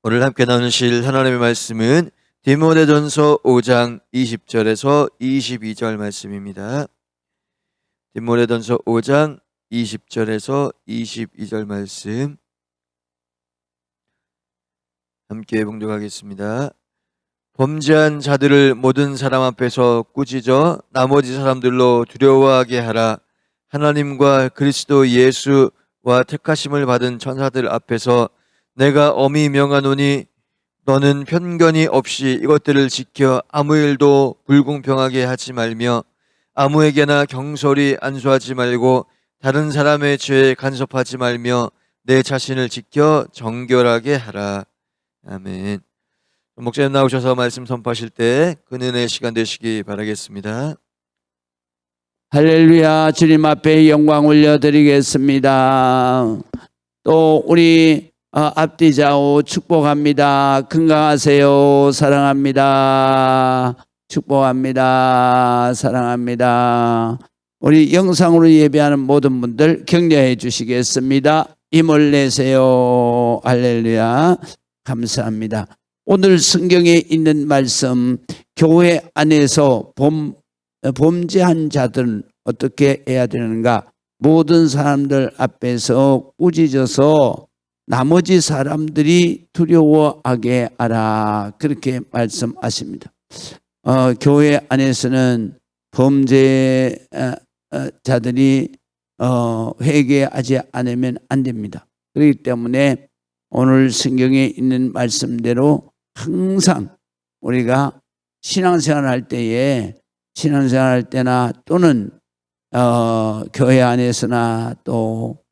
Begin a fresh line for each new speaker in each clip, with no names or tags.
오늘 함께 나누실 하나님의 말씀은 디모데전서 5장 20절에서 22절 말씀입니다. 디모데전서 5장 20절에서 22절 말씀 함께 봉독하겠습니다. 범죄한 자들을 모든 사람 앞에서 꾸짖어 나머지 사람들로 두려워하게 하라. 하나님과 그리스도 예수와 택하심을 받은 천사들 앞에서 내가 엄히 명하노니 너는 편견이 없이 이것들을 지켜 아무 일도 불공평하게 하지 말며 아무에게나 경솔히 안수하지 말고 다른 사람의 죄에 간섭하지 말며 내 자신을 지켜 정결하게 하라. 아멘. 목사님 나오셔서 말씀 선포하실 때 은혜의 시간 되시기 바라겠습니다.
할렐루야. 주님 앞에 영광 올려드리겠습니다. 또 우리 앞뒤 좌우 축복합니다. 건강하세요. 사랑합니다. 축복합니다. 사랑합니다. 우리 영상으로 예배하는 모든 분들 격려해 주시겠습니다. 힘을 내세요. 할렐루야. 감사합니다. 오늘 성경에 있는 말씀, 교회 안에서 범죄한 자들은 어떻게 해야 되는가? 모든 사람들 앞에서 꾸짖어서 나머지 사람들이 두려워하게 하라. 그렇게 말씀하십니다. 교회 안에서는 범죄자들이 회개하지 않으면 안 됩니다. 그렇기 때문에 오늘 성경에 있는 말씀대로 항상 우리가 신앙생활 할 때나 또는 교회 안에서나 또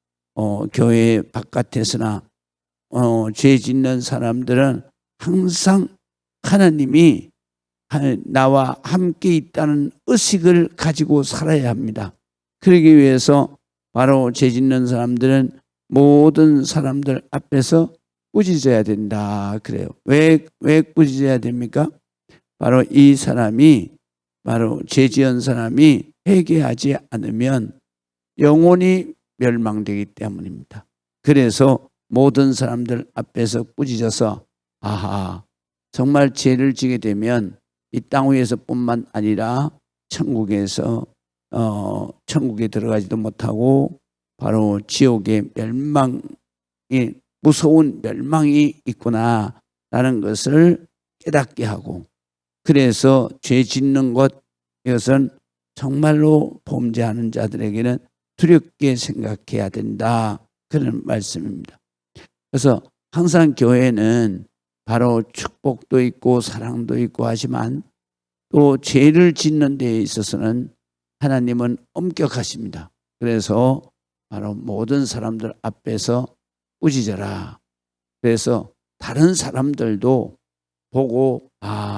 교회 바깥에서나 죄 짓는 사람들은 항상 하나님이 나와 함께 있다는 의식을 가지고 살아야 합니다. 그러기 위해서 바로 죄 짓는 사람들은 모든 사람들 앞에서 꾸짖어야 된다. 그래요. 왜 꾸짖어야 됩니까? 바로 이 사람이, 바로 죄 지은 사람이 회개하지 않으면 영원히 멸망되기 때문입니다. 그래서 모든 사람들 앞에서 꾸짖어서 정말 죄를 지게 되면 이 땅 위에서뿐만 아니라 천국에 들어가지도 못하고 바로 지옥의 무서운 멸망이 있구나라는 것을 깨닫게 하고, 그래서 죄 짓는 것, 이것은 정말로 범죄하는 자들에게는 두렵게 생각해야 된다. 그런 말씀입니다. 그래서 항상 교회는 바로 축복도 있고 사랑도 있고 하지만 또 죄를 짓는 데에 있어서는 하나님은 엄격하십니다. 그래서 바로 모든 사람들 앞에서 꾸짖어라. 그래서 다른 사람들도 보고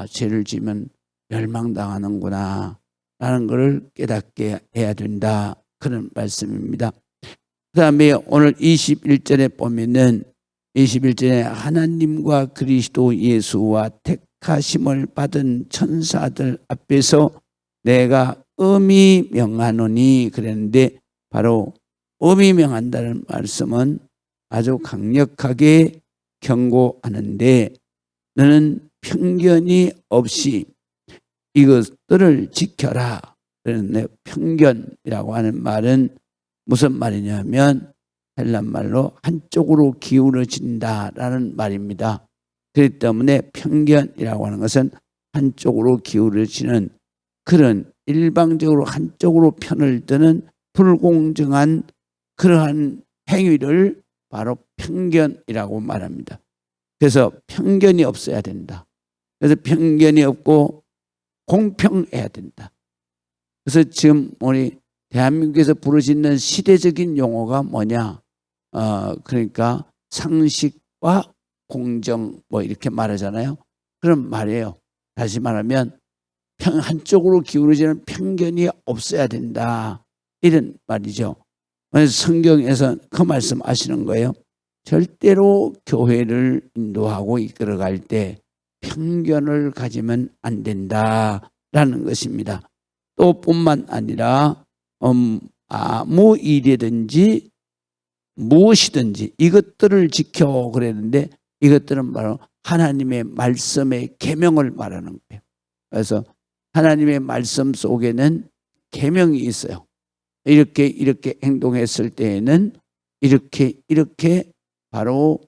죄를 지면 멸망당하는구나 라는 것을 깨닫게 해야 된다. 그런 말씀입니다. 그 다음에 오늘 21절에 보면은 21절에 하나님과 그리스도 예수와 택하심을 받은 천사들 앞에서 내가 엄히 명하노니 그랬는데, 바로 엄히 명한다는 말씀은 아주 강력하게 경고하는데, 너는 편견이 없이 이것들을 지켜라. 그런데 편견이라고 하는 말은 무슨 말이냐면 헬란 말로 한쪽으로 기울어진다라는 말입니다. 그렇기 때문에 편견이라고 하는 것은 한쪽으로 기울어지는, 그런 일방적으로 한쪽으로 편을 드는 불공정한 그러한 행위를 바로 편견이라고 말합니다. 그래서 편견이 없어야 된다. 그래서 편견이 없고 공평해야 된다. 그래서 지금 우리 대한민국에서 부르짖는 시대적인 용어가 뭐냐? 그러니까 상식과 공정 이렇게 말하잖아요. 그런 말이에요. 다시 말하면 한쪽으로 기울어지는 편견이 없어야 된다. 이런 말이죠. 성경에서 그 말씀 하시는 거예요. 절대로 교회를 인도하고 이끌어갈 때 편견을 가지면 안 된다라는 것입니다. 또 뿐만 아니라 아무 일이든지 무엇이든지 이것들을 지켜 그랬는데, 이것들은 바로 하나님의 말씀의 계명을 말하는 거예요. 그래서 하나님의 말씀 속에는 계명이 있어요. 이렇게 행동했을 때에는 이렇게 바로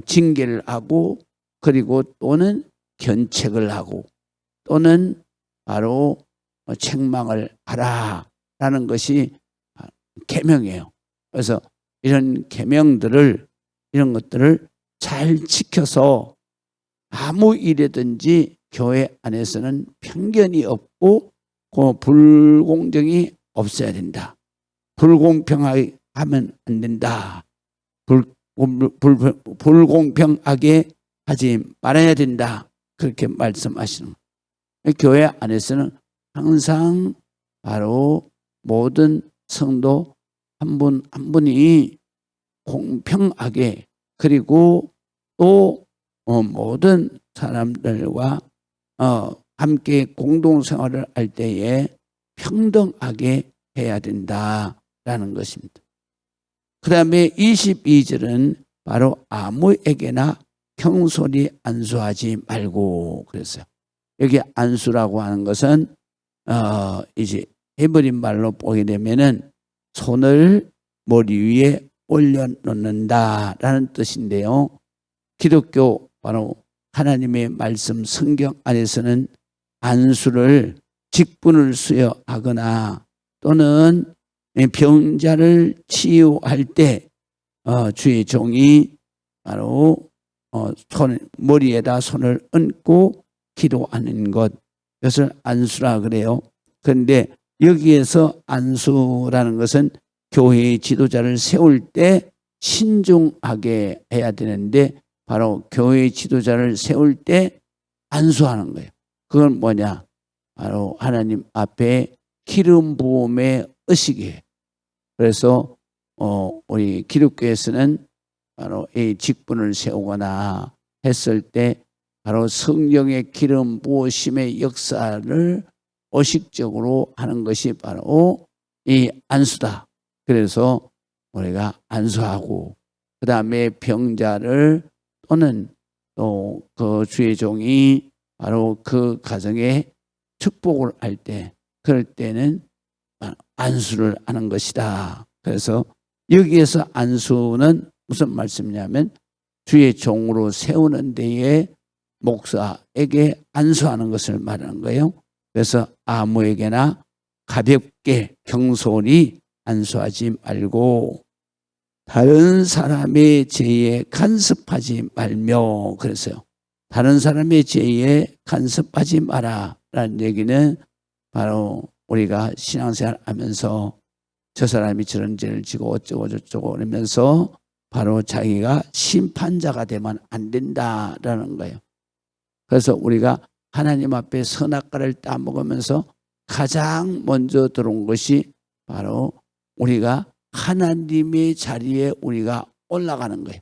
징계를 하고, 그리고 또는 견책을 하고, 또는 바로 책망을 하라라는 것이 계명이에요. 그래서 이런 계명들을, 이런 것들을 잘 지켜서 아무 일이든지 교회 안에서는 편견이 없고 불공정이 없어야 된다. 불공평하게 하면 안 된다. 불공평하게 하지 말아야 된다. 그렇게 말씀하시는 거예요. 교회 안에서는 항상 바로 모든 성도 한 분 한 분이 공평하게, 그리고 또 모든 사람들과 함께 공동생활을 할 때에 평등하게 해야 된다라는 것입니다. 그 다음에 22절은 바로 아무에게나 형소리 안수하지 말고 그랬어요. 여기 안수라고 하는 것은 이제 헤브리 말로 보게 되면은 손을 머리 위에 올려놓는다라는 뜻인데요. 기독교 바로 하나님의 말씀 성경 안에서는 안수를 직분을 수여하거나 또는 병자를 치유할 때 주의 종이 바로 머리에다 손을 얹고 기도하는 것, 그것을 안수라 그래요. 그런데 여기에서 안수라는 것은 교회의 지도자를 세울 때 신중하게 해야 되는데, 바로 교회의 지도자를 세울 때 안수하는 거예요. 그건 뭐냐? 바로 하나님 앞에 기름 부음의 의식이에요. 그래서 우리 기독교에서는 바로 이 직분을 세우거나 했을 때 바로 성령의 기름 부으심의 역사를 의식적으로 하는 것이 바로 이 안수다. 그래서 우리가 안수하고, 그 다음에 병자를 또는 또 그 주의 종이 바로 그 가정에 축복을 할 때, 그럴 때는 안수를 하는 것이다. 그래서 여기에서 안수는 무슨 말씀이냐면 주의 종으로 세우는 데에 목사에게 안수하는 것을 말하는 거예요. 그래서 아무에게나 가볍게 경솔히 안수하지 말고 다른 사람의 죄에 간섭하지 말며 그랬어요. 다른 사람의 죄에 간섭하지 마라 라는 얘기는 바로 우리가 신앙생활 하면서 저 사람이 저런 죄를 지고 어쩌고 저쩌고 그러면서 바로 자기가 심판자가 되면 안 된다라는 거예요. 그래서 우리가 하나님 앞에 선악과를 따먹으면서 가장 먼저 들어온 것이 바로 우리가 하나님의 자리에 우리가 올라가는 거예요.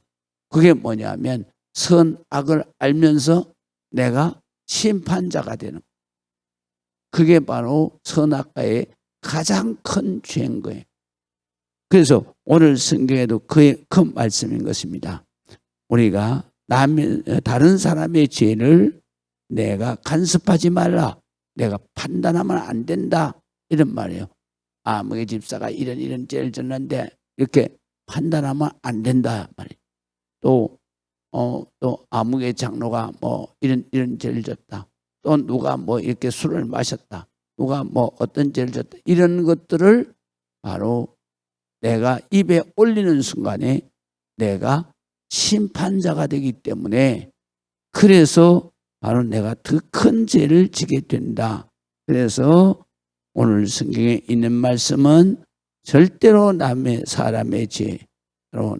그게 뭐냐면 선악을 알면서 내가 심판자가 되는 거예요. 그게 바로 선악과의 가장 큰 죄인 거예요. 그래서 오늘 성경에도 그의 큰 말씀인 것입니다. 우리가 다른 사람의 죄를 내가 간섭하지 말라, 내가 판단하면 안 된다, 이런 말이에요. 아무개 집사가 이런 죄를 졌는데 이렇게 판단하면 안 된다 말이에요. 또 아무개 장로가 뭐 이런 죄를 졌다, 또 누가 뭐 이렇게 술을 마셨다, 누가 뭐 어떤 죄를 졌다, 이런 것들을 바로 내가 입에 올리는 순간에 내가 심판자가 되기 때문에, 그래서 바로 내가 더 큰 죄를 지게 된다. 그래서 오늘 성경에 있는 말씀은 절대로 사람의 죄,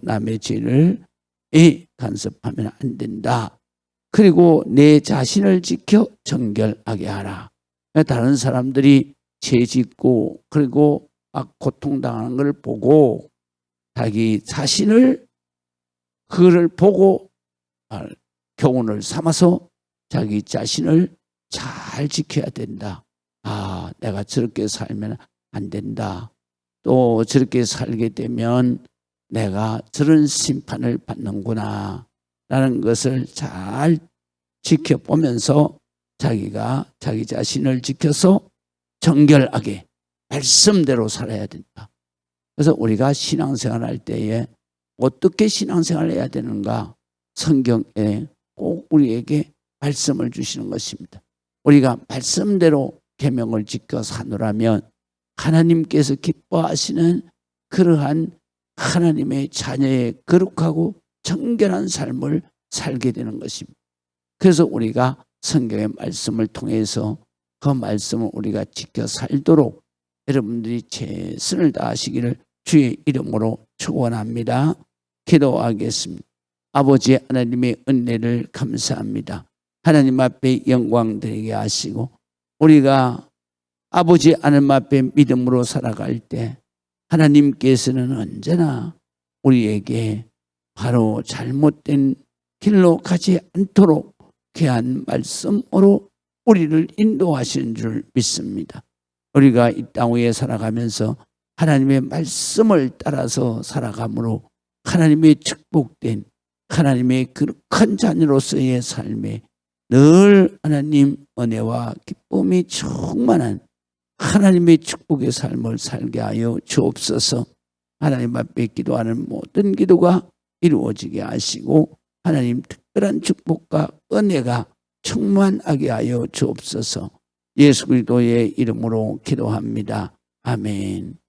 남의 죄를 간섭하면 안 된다. 그리고 내 자신을 지켜 정결하게 하라. 다른 사람들이 죄 짓고 그리고 막 고통당하는 걸 보고 자기 자신을 그를 보고 교훈을 삼아서 자기 자신을 잘 지켜야 된다. 내가 저렇게 살면 안 된다. 또 저렇게 살게 되면 내가 저런 심판을 받는구나 라는 것을 잘 지켜보면서 자기가 자기 자신을 지켜서 정결하게 말씀대로 살아야 된다. 그래서 우리가 신앙생활 할 때에 어떻게 신앙생활을 해야 되는가, 성경에 꼭 우리에게 말씀을 주시는 것입니다. 우리가 말씀대로 계명을 지켜 사노라면 하나님께서 기뻐하시는 그러한 하나님의 자녀의 거룩하고 정결한 삶을 살게 되는 것입니다. 그래서 우리가 성경의 말씀을 통해서 그 말씀을 우리가 지켜 살도록 여러분들이 최선을 다하시기를 주의 이름으로 축원합니다. 기도하겠습니다. 아버지 하나님의 은혜를 감사합니다. 하나님 앞에 영광 드리게 하시고 우리가 아버지 하나님 앞에 믿음으로 살아갈 때 하나님께서는 언제나 우리에게 바로 잘못된 길로 가지 않도록 귀한 말씀으로 우리를 인도하시는 줄 믿습니다. 우리가 이 땅 위에 살아가면서 하나님의 말씀을 따라서 살아감으로 하나님의 축복된 하나님의 거룩한 자녀로서의 삶에 늘 하나님 은혜와 기쁨이 충만한 하나님의 축복의 삶을 살게 하여 주옵소서. 하나님 앞에 기도하는 모든 기도가 이루어지게 하시고 하나님 특별한 축복과 은혜가 충만하게 하여 주옵소서. 예수 그리스도의 이름으로 기도합니다. 아멘.